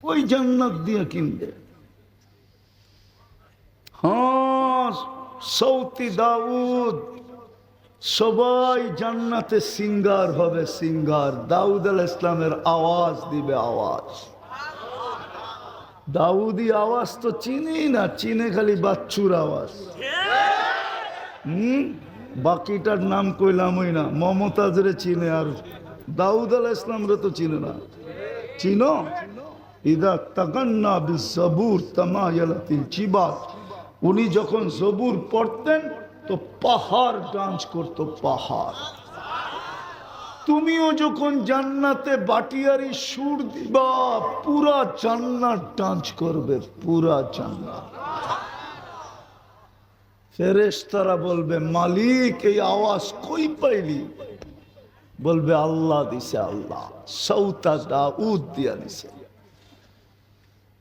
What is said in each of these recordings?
ওই জান্নাত দিয়ে কিনবে। হ্যাঁ, সৌতি দাউদ সবাই জান্নাতে সিঙ্গার হবে, সিঙ্গার। দাউদ আলাইহিস সালামের আওয়াজ দিবে, আওয়াজ। দাউদি আওয়াজ তো চিনি না, চিনে খালি বাচ্চুর আওয়াজ। বাকিটার নাম কইলামই না। মমতাজরে চিনে, আর দাউদ আলাইহিস সালামরে তো চিনে না। চিনো? ইদা তাগান্না বিজ্জাবুর তামায়ালাতিল জিবাল। উনি যখন জবুর পড়তেন তো পাহাড় ডান্স করতো, পাহাড়। তুমিও যখন জান্নাতে বাটিয়ারি সুর দিবা, পুরা জান্নাত ডান্স করবে, পুরা জান্নাত। ফেরেশতারা বলবে, মালিক এই আওয়াজ কই পাইলি? বলবে, আল্লাহ দিছে, আল্লাহ সৌতা দাউদ দিয়া দিছে।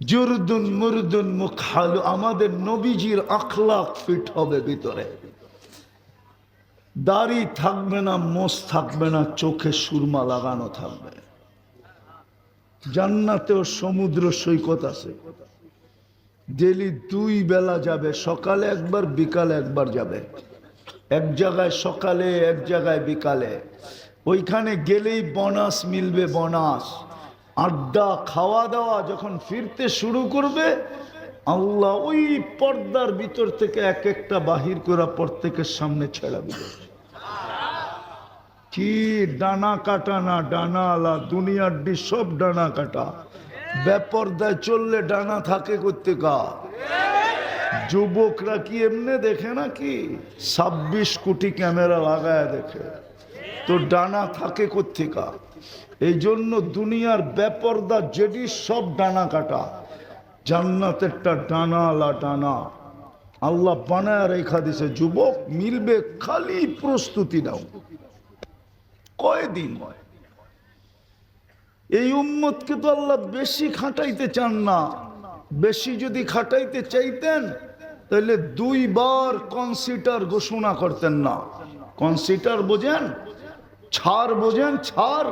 জুরদুন মুরদুন মুখালু, আমাদের নবীজির আখলাক ফিট হবে ভিতরে। দাড়ি থাকবে না, মোষ থাকবে না, চোখে সুরমা লাগানো থাকবে। জান্নাতেও সমুদ্র সৈকত আছে। ডেলি 2 বেলা যাবে, সকালে একবার বিকালে একবার যাবে। এক জায়গায় সকালে, এক জায়গায় বিকালে। ওইখানে গেলেই বোনাস মিলবে, বোনাস। আড্ডা খাওয়া দাওয়া যখন ফিরতে শুরু করবে, আল্লাহ ওই পর্দার ভিতর থেকে এক একটা বাহির করে প্রত্যেকের সামনে ছেড়া দিবে। কি ডানা কাটা না, ডানা আলা, দুনিয়ার ডি সব ডানা কাটা। বেপর্দায় চললে ডানা থাকে কোত্থেকা? যুবকরা কি এমনি দেখে নাকি? 26 কোটি ক্যামেরা লাগায় দেখে, তো ডানা থাকে কোত্থেকা? এই জন্য দুনিয়ার বেপর্দা যেডি সব ডানা কাটা। জান্নাতেরটা ডানা আলা ডানা আল্লাহ বানায় রেখা দিছে। যুবক মিলবে, খালি প্রস্তুতি নাও। কয়দিন? এই উম্মতকে তো আল্লাহ বেশি খাটাইতে চান না। বেশি যদি খাটাইতে চাইতেন তাহলে 2 বার কনসিডার ঘোষণা করতেন না। কনসিডার বোঝেন? ছাড় বোঝেন? ছাড়,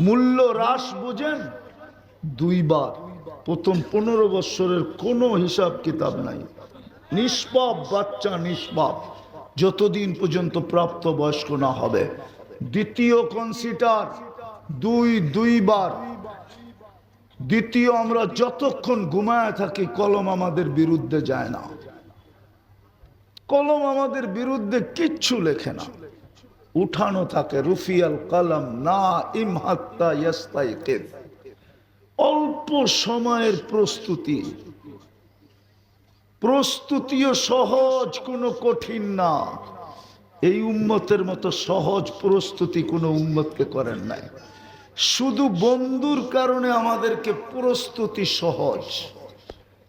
মূল্য হ্রাস বোঝেন? 2 বার। প্রথম 15 বছরের কোনো হিসাব কিতাব নাই, নিষ্পাপ বাচ্চা, নিষ্পাপ, যতদিন পর্যন্ত প্রাপ্ত বয়স্ক না হবে। দ্বিতীয় কনসিডার 2 বার। দ্বিতীয়, আমরা যতক্ষণ ঘুমায় থাকি কলম আমাদের বিরুদ্ধে যায় না। কলম আমাদের বিরুদ্ধে কিচ্ছু লেখে না, উঠানো থাকে। রুফিয়াল কলম না ইমহাত্তা ইয়াস্তাইকিদ। অল্প সময়ের প্রস্তুতি, প্রস্তুতিও সহজ, কোনো কঠিন না। এই উম্মতের মতো সহজ প্রস্তুতি কোনো উম্মতকে করেন নাই। শুধু বন্ধুর কারণে আমাদেরকে প্রস্তুতি সহজ।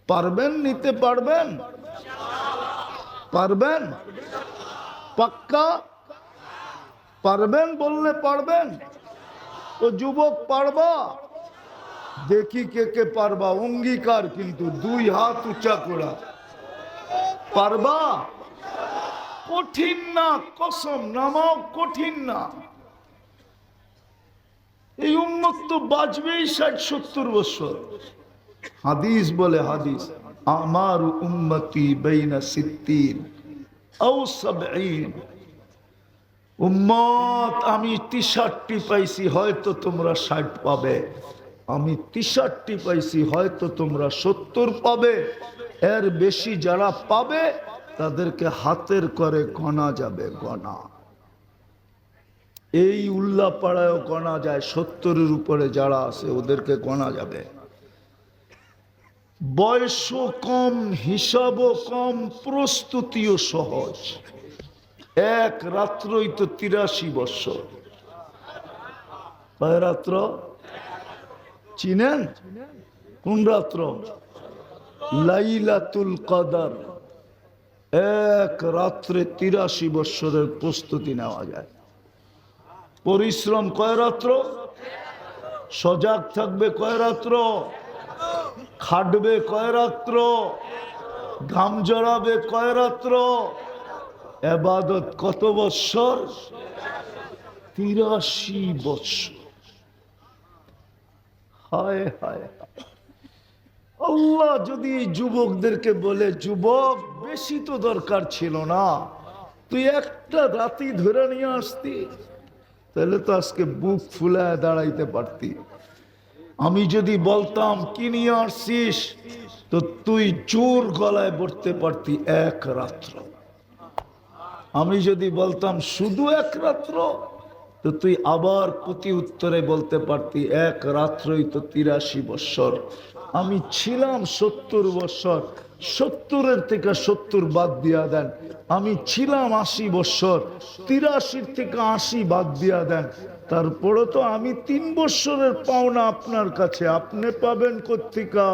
পারবেন? নিতে পারবেন? পারবেন? পাক্কা পারবেন? বললে পারবেন? ও যুবক, পারবা? দেখি কে কে পারবা। অঙ্গীকার কিন্তু 2 হাত উঁচা করা। পারবা? কঠিন না, কসম নামাও, কঠিন না। এই উম্মত তো বাঁচবেই 60-70 বছর। হাদিস বলে, হাদিস, আমার উম্মতি বাইনা 60 আও 70। উম্মত, আমি 63টি পাইছি, হয়তো তোমরা 60 পাবে। আমি 63টি পাইছি, হয়তো তোমরা 70 পাবে। এর বেশি যারা পাবে তাদেরকে হাতের করে গণা যাবে, গণা। এই উল্লাপাড়ায়ও গণা যায়, 70-এর উপরে যারা আছে ওদেরকে গণা যাবে। বয়সও কম, হিসাবও কম, প্রস্তুতিও সহজ। এক রাত্রই তো 83 বছর। কয় রাত্র? চিনেন কোন রাত্র? লাইলাতুল কদর। এক রাত্রে 83 বছরের প্রস্তুতি নেওয়া যায়। পরিশ্রম কয় রাত্র? সজাগ থাকবে কয় রাত্র? খাটবে কয় রাত্র? ঘাম জড়াবে কয় রাত্র? ইবাদত কত বৎসর? 83 বৎসর। হায় হায়, আল্লাহ যদি এই যুবকদেরকে বলে, যুবক বেশি তো দরকার ছিল না, তুই একটা রাতি ধরে নিয়ে আসতি, তাহলে তো আজকে বুক ফুলায় দাঁড়াইতে পারতি। আমি যদি বলতাম কি নিয়ে আসছিস, তো তুই জোর গলায় পড়তে পারতি এক রাত্র। আমি যদি বলতাম শুধু এক রাত্র, তো তুই আবার প্রতি উত্তরে বলতে পারতি এক রাত্রই তো 83 বৎসর। আমি ছিলাম 70 বৎসর, 70-এর থেকে 70 বাদ দিয়া দেন। আমি ছিলাম 80 বৎসর, 83 থেকে 80 বাদ দিয়া দেন। তারপরে তো আমি 3 বৎসরের পাওনা আপনার কাছে, আপনি পাবেন কোত্থেকা?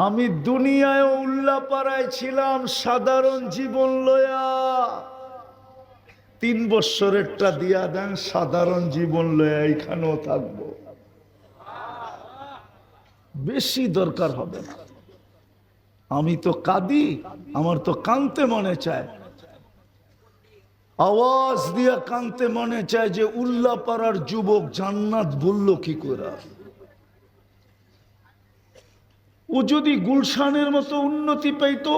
আমি দুনিয়ায় উল্লাপাড়ায় ছিলাম সাধারণ জীবন লয়া, 3 বৎসরেরটা দিয়া দেন, সাধারণ জীবন লয়া এইখানেও থাকবো, বেশি দরকার হবে না। আমি তো কাঁদি, আমার তো কাঁদতে মনে চায়, আওয়াজ দিয়া কাঁদতে মনে চায় যে উল্লাপাড়ার যুবক জান্নাত বলল কি করে। ও যদি গুলশানের মতো উন্নতি পাইতো,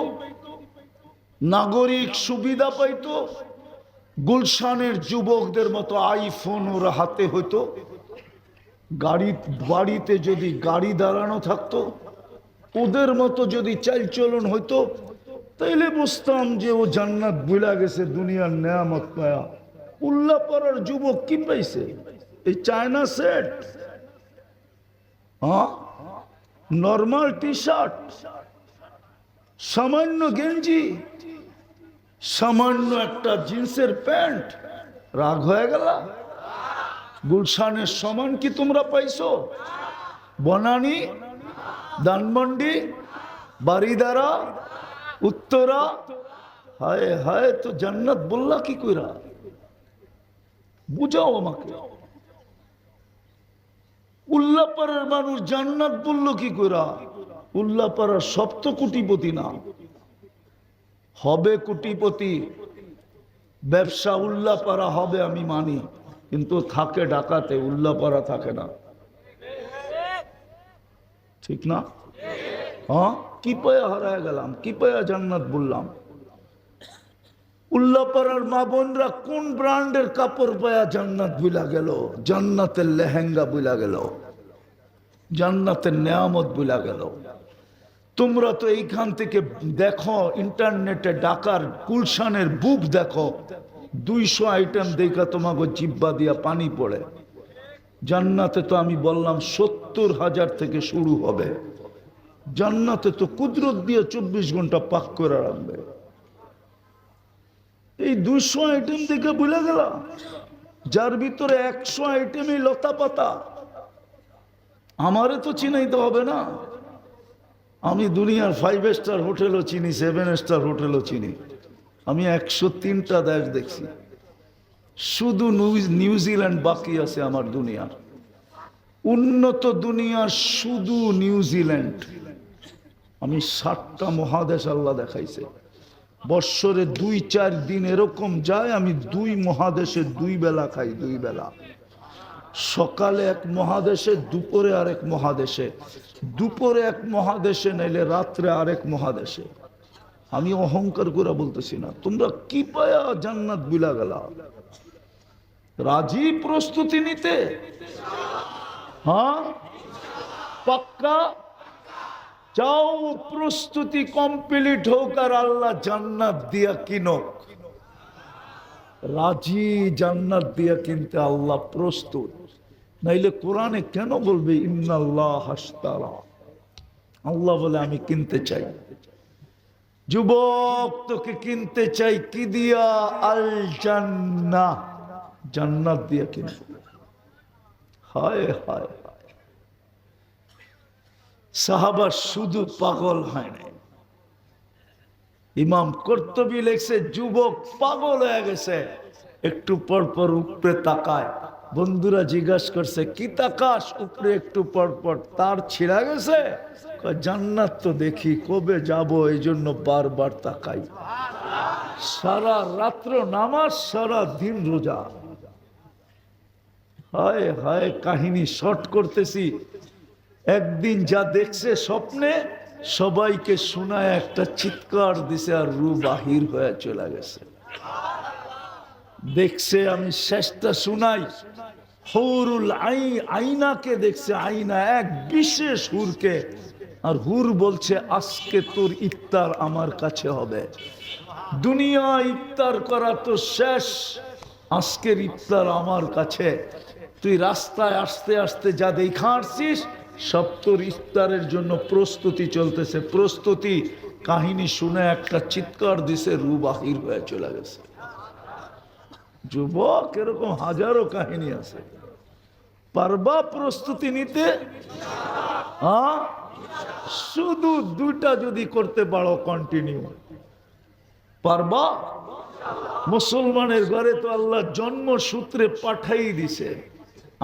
নাগরিক সুবিধা পাইতো, গুলশানের যুবকদের মতো আইফোন ওর হাতে হইতো, বাড়িতে যদি গাড়ি দাঁড়ানো থাকতো, ওদের মতো যদি চালচলন হইতো, তাইলে বুঝতাম যে ও জান্নাত ভুলা গেছে দুনিয়ার নেয়ামত পায়া। উল্লাপাড়ার যুবক কি পাইছে? এই চায়না সেট, হ্যাঁ, নর্মাল টি শার্ট, সামান্য গেঞ্জি, সামান্য একটা জিন্সের প্যান্ট, রাগ হয়ে গেল? গুলশানের সমান কি তোমরা পাইছো? বনানী, ধানমন্ডি, বারিদারা, উত্তরা, হায় হায়, তো জান্নাত বললা কি কইরা? বুঝাও আমাকে। উল্লাপাড়ার মানুষ জান্নাত বললো কি কইরা? উল্লাপাড়ার সব তো কোটিপতি না, হবে কোটিপতি, ব্যবসা উল্লাপাড়া হবে আমি মানি, কিন্তু থাকে ঢাকাতে, উল্লাপাড়া থাকে না, ঠিক না? হ্যাঁ, কি পায়া হারায় গেলাম, কি পায়া জান্নাত বললাম? উল্লাপাড়ার মা বোনরা কোন ব্র্যান্ডের কাপড় পায়া জান্নাত বুলা গেল, জান্নাতের লেহেঙ্গা বুলা গেল, জান্নাতের নেয়ামত বুলা গেল। তোমরা তো এইখান থেকে দেখো, ইন্টারনেটে ঢাকার গুলশানের বুক দেখো, 200 আইটেম দেখা তোমাকে জিব্বা দিয়া পানি পড়ে। জান্নাতে তো আমি বললাম 70,000 থেকে শুরু হবে। জান্নাতে তো কুদরত দিয়ে 24 ঘন্টা পাক করে রাখবে। এই 200 আইটেম দেখে ভুলে গেল, যার ভিতরে 100 আইটেমই লতা পাতা। আমারে তো চিনাইতে হবে না, আমি দুনিয়ার 5 স্টার হোটেলও চিনি, 7 স্টার হোটেলও চিনি। আমি 103টা দেশ দেখছি, শুধু নিউজিল্যান্ড বাকি আছে আমার দুনিয়ার। উন্নত দুনিয়ার শুধু নিউজিল্যান্ড। আমি 7টা মহাদেশ আল্লাহ দেখাইছে। বৎসরে 2-4 দিন এরকম যায়, আমি 2 মহাদেশে 2 বেলা খাই, 2 বেলা। সকালে এক মহাদেশে, দুপুরে আরেক মহাদেশে, দুপুরে এক মহাদেশে, নাইলে রাত্রে আরেক মহাদেশে। আমি অহংকার করে বলতেছি না। তোমরা কি পায়া জান্নাত বুলা গেলা? রাজি প্রস্তুতি নিতে? হ্যাঁ, পাক্কা চাও? প্রস্তুতি কমপ্লিট হোক আর আল্লাহ জান্নাত দিয়া কিনক। রাজি জান্নাত দিয়া কিনতে আল্লাহ প্রস্তুত, নাইলে কোরআনে কেন বলবে ইন্নাল্লাহ হাশতারা? আল্লাহ বলে আমি কিনতে চাই। যুবক, তোকে কিনতে চাই কি দিয়া? আল জান্নাহ, জান্নাত দিয়া কিনতে। হায় হায়, সাহাবা শুধু পাগল হয় না, ইমাম কর্তুবী লেখছে যুবক পাগল হয়ে গেছে। একটু পর পর উপরে তাকায়, বন্ধুরা জিজ্ঞাসা করছে কি তাকাস উপরে? একটু পর পর তার ছিঁড়া গেছে। জান্নাত তো দেখি, কবে যাব, এই জন্য বারবার তাকাই। সারা রাত্র নামাজ, সারা দিন রোজা। হায় হায়, কাহিনী শর্ট করতেছি। একদিন যা দেখছে স্বপ্নে সবাইকে শোনায় একটা চিৎকার দিছে আর রু বাহির হয়ে চলে গেছে। দেখছে, আমি শেষটা শুনাই, হুরুল আইনাকে দেখছে, আইনা এক বিশেষ হুরকে, আর হুর বলছে আজকে তোর ইফতার আমার কাছে হবে। দুনিয়া ইফতার করা তো শেষ, আজকের ইফতার আমার কাছে। তুই রাস্তায় আসতে আসতে যা দেখা আসছিস সব তোর ইফতারের জন্য প্রস্তুতি চলতেছে, প্রস্তুতি। কাহিনী শুনে একটা চিৎকার দিছে, রু বাহির হয়ে চলে গেছে। যুবক, এরকম হাজারো কাহিনী আছে। পারবা প্রস্তুতি নিতে? হ্যাঁ, শুধু দুইটা যদি করতে পারো কন্টিনিউ, পারবা? মুসলমানের ঘরে তো আল্লাহ জন্মসূত্রে পাঠাই দিছে,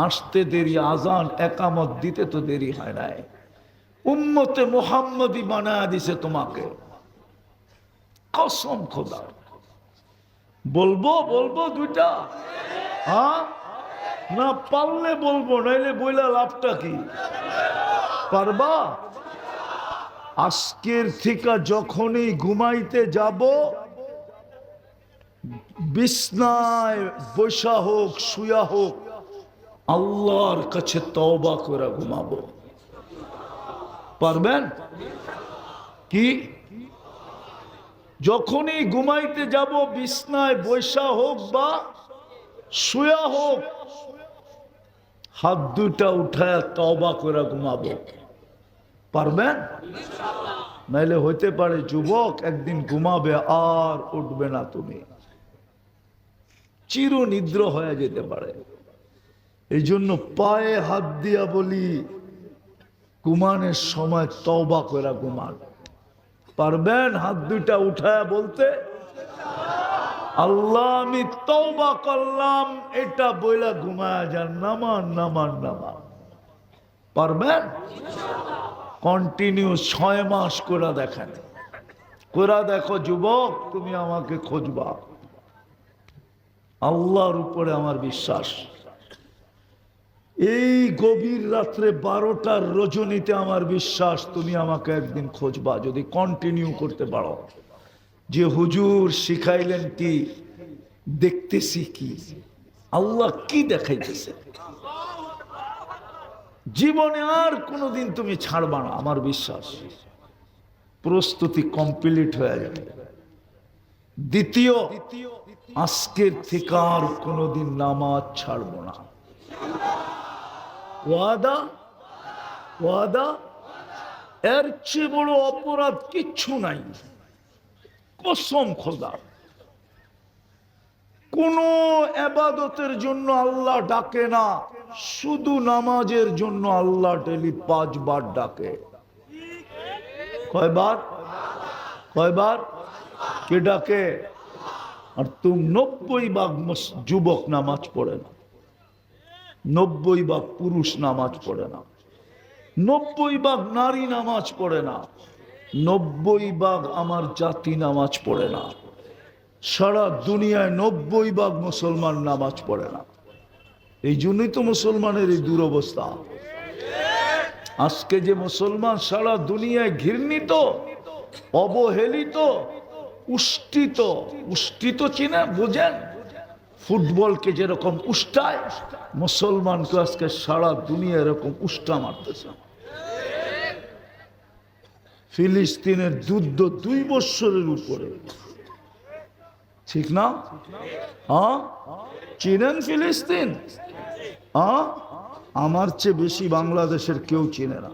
আসতে দেরি, আজান একামত দিতে তো দেরি হয় নাই। উম্মতে মুহাম্মদী বানায়া দিছে তোমাকে, কসম খোদা। বলবো বলবো দুইটা? হ্যাঁ, না পারলে বলবো, নাইলে বইলা লাভটা কি? পারবা? আজকের থেকে যখনই ঘুমাইতে যাব, বিছনায় বসা হোক শুয়া হোক, আল্লাহর কাছে তওবা করে ঘুমাবো। পারবেন কি? যখনই ঘুমাইতে যাব, বিছনায় বসা হোক বা শুয়া হোক, হাত দুটা উঠায় তওবা করে ঘুমাবো। পারবেন? নাইলে হইতে পারে যুবক একদিন ঘুমাবে আর উঠবে না, তুমি চির নিদ্র হয়ে যেতে পারে। এই জন্য পায়ে হাত দিয়া বলি, ঘুমানোর সময় তওবা করে ঘুমান। পারবেন হাত দুইটা উঠায় বলতে, আল্লাহ আমি তওবা করলাম, এটা বইলা ঘুমায়া যান, নামান নামান নামান। পারবেন? কন্টিনিউ 6 মাস করে দেখেন, করে দেখো যুবক, তুমি আমাকে খুঁজবা। আল্লাহর উপরে আমার বিশ্বাস। এই গভীর রাত্রে 12টার রজনীতে আমার বিশ্বাস তুমি আমাকে একদিন খুঁজবা, যদি কন্টিনিউ করতে পারো। যে হুজুর শিখাইলেন কি, দেখতেছি কি, আল্লাহ কি দেখাইতেছে, জীবনে আর কোনোদিন তুমি ছাড়বা না, আমার বিশ্বাস। প্রস্তুতি কমপ্লিট হয়ে যাবে। দ্বিতীয়, আজকের থেকে আর কোনোদিন নামাজ ছাড়বো না। ওয়াদা? ওয়াদা? এর চেয়ে বড় অপরাধ কিচ্ছু নাই, কসম খোদা। কোন ইবাদতের জন্য আল্লাহ ডাকে না, শুধু নামাজের জন্য আল্লাহ ডেলি 5 বার ডাকে। কয়বার? কয়বার? কে ডাকে? আর তুমি 90% যুবক নামাজ পড়ে না, 90% পুরুষ নামাজ পড়ে না, 90% নারী নামাজ পড়ে না, 90% আমার জাতি নামাজ পড়ে না। সারা দুনিয়ায় 90% মুসলমান নামাজ পড়ে না। এই জন্যই তো মুসলমানের এই দুরবস্থা। আজকে যে মুসলমান সারা দুনিয়ায় ঘৃণিত, অবহেলিত, উষ্টিত, উষ্টিত চিনে বোঝেন? ফুটবলকে যেরকম উষ্টায়, মুসলমানকে আজকে সারা দুনিয়া এরকম উষ্টা মারতেছে। ফিলিস্তিনের যুদ্ধ 2 বছরের উপরে, ঠিক না? হ্যাঁ, চিনেন ফিলিস্তিন? হ্যাঁ, আমার চেয়ে বেশি বাংলাদেশের কেউ চিনে না।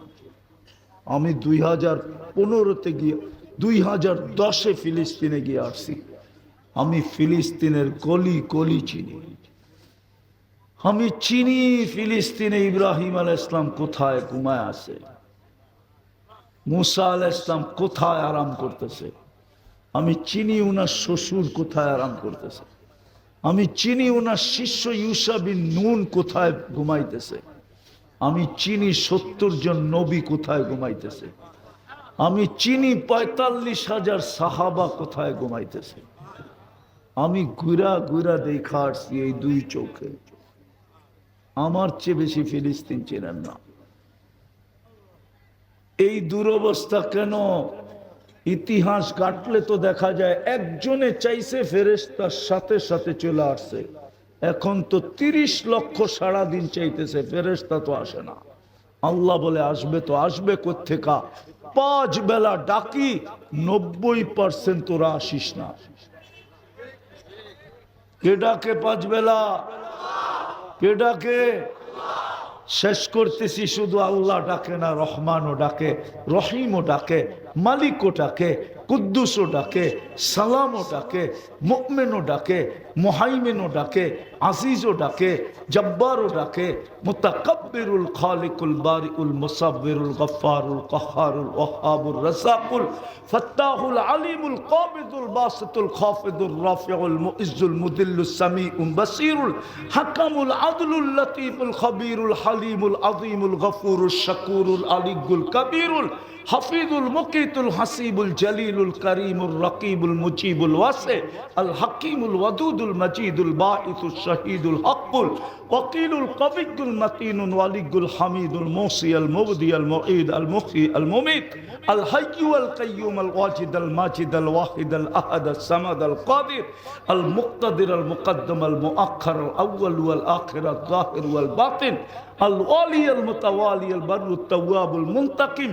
আমি 2015-তে গিয়ে 2010-এ ফিলিস্তিনে গিয়ে আসছি। আমি ফিলিস্তিনের গলি গলি চিনি। আমি চিনি ফিলিস্তিনে ইব্রাহিম আলাইহিস সালাম কোথায় ঘুমায় আছে, মুসা আলাইহিস সালাম কোথায় আরাম করতেছে। আমি চিনি উনার শ্বশুর কোথায় আরাম করতেছে। আমি চিনি উনার শিষ্য ইউসা বিন নুন কোথায় ঘুমাইতেছে। আমি চিনি 70 জন নবী কোথায় ঘুমাইতেছে। আমি চিনি 45,000 সাহাবা কোথায় ঘুমাইতেছে। আমি ঘুরা ঘুরা দেখা আসছি এই 2 চোখে। আমার চেয়ে বেশি ফিলিস্তিন চেনেন না। এই দুরবস্থা কেন? ইতিহাস ঘাটলে তো দেখা যায় একজনে চাইছে ফেরেশতার সাথে সাথে চলে আসছে। এখন তো 30 লক্ষ সারাদিন চাইতেছে, ফেরেশতা তো আসে না। আল্লাহ বলে আসবে তো আসবে কোত্থেকা? 5 বেলা ডাকি, 90% তোরা আসিস না। কে ডাকে 5 বেলা? কে ডাকে? শেষ করতেছি, শুধু আল্লাহ ডাকে না, রহমানও ডাকে, রহিমও ডাকে, মালিকও ডাকে, কুদ্দুসও ডাকে, সালামও ডাকে, মুমিনও ডাকে, মুহাইমিনও ডাকে, আজিজও ডাকে, জব্বারও ডাকে, মুতাকাব্বিরুল খালিকুল বারিউল মুসাব্বিরুল গফফারুল কাহ্হারুল ওয়াহ্হাবুর রাযাকুল ফাত্তাহুল আলিমুল কাবিদুল বাসিতুল খাফিদুর রাফিউল মুইজ্জুল মুদিল্লুস সামিউল বাসিরুল হাকামুল আদলুল লতীফুল খবীরুল হালিমুল আযীমুল গফুরুশ শাকুরুল আলিয়্যুল কবীরুল হাফিজুল মুকিতুল হাসিবুল জলিলুল করিমুর রকিবুল মুজিবুল ওয়াসি আল হাকিমুল ওয়াদুদুল মজিদুল বাঈসুশ শহীদুল হকুল ওয়াকিলুল কবিয়্যুল মতিনুল ওয়ালিয়্যুল হামিদুল মুসি আল মুবদি আল মুঈদ আল মুহয়ি আল মুমীত আল হাইয়্যু আল কাইয়্যুম আল ওয়াজিদ আল মাজিদ আল ওয়াহিদ আল আহাদ আল সামাদ আল কাদির আল মুক্তাদির আল মুকদ্দম আল মুআখ্খার আল আউয়াল ওয়াল আখির আল যাহির ওয়াল বাতিন আল ওয়ালি আল মুতাওয়ালি আল বাররু তাওয়াব আল মুনতাকিম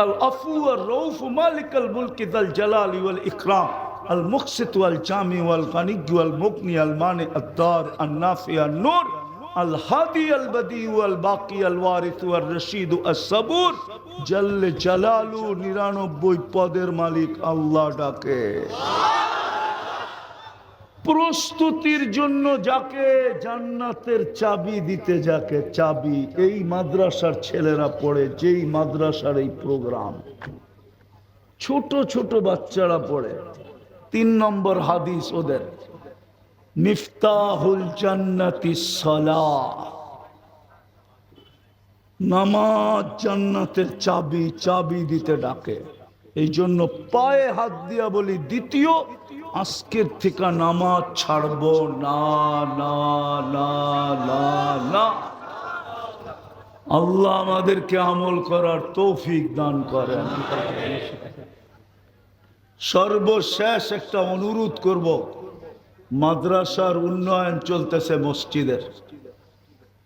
আল আফু আর রউফ মালিক আল মুলক যাল জালালি ওয়াল ইকরাম আল মুকসিত ওয়াল জামি ওয়াল গনি ওয়াল মুগনি আল মানি আদ দার আন নাফি আন নূর আল হাদি আল বদি ওয়াল বাকি আল ওয়ারিস ওয়াল রশিদ আস সাবুর জল জালালু 99 পদের মালিক আল্লাহ ডাকে। প্রস্তুতির জন্য যাকে, জান্নাতের চাবি দিতে যাকে, চাবি। এই মাদ্রাসার ছেলেরা পড়ে, যেই মাদ্রাসার এই প্রোগ্রাম, ছোট ছোট বাচ্চারা পড়ে। 3 নম্বর হাদিস ওদের, মিফতাহুল জান্নাতিস সালাহ, নামাজ জান্নাতের চাবি, চাবি দিতে ডাকে। এই জন্য পায়ে হাত দিয়া বলি, দ্বিতীয়, আজকের থেকে নামাজ ছাড়বো না, না, না, না, না। আল্লাহ আমাদেরকে আমল করার তৌফিক দান করেন। সর্বশেষ একটা অনুরোধ করব, মাদ্রাসার উন্নয়ন চলতেছে মসজিদের,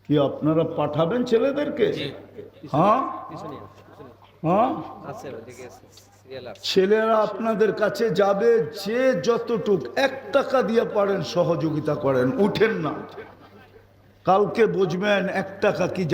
কি আপনারা পাঠাবেন ছেলেদেরকে? হ্যাঁ হ্যাঁ, ছেলেরা আপনাদের কাছে যাবে, যে যতটুক 1 টাকা দিয়ে পারেন সহযোগিতা করেন, উঠেন না। কালকে বুঝবেন 1 টাকা কি